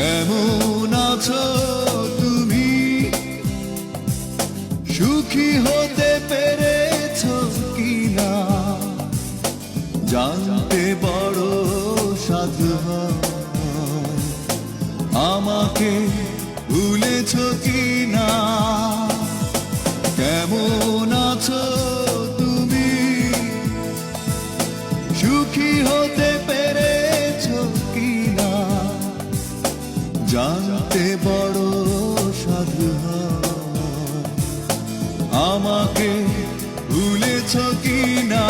কেমন আছো তুমি? সুখী হতে পেরেছো কিনা জানতে বড় সাধু হয়। আমাকে ভুলেছো কিনা? কেমন আছো তুমি? সুখী হতে পেরেছো কিনা জানতে বড় সাধু হয়। আমাকে ভুলেছো কিনা?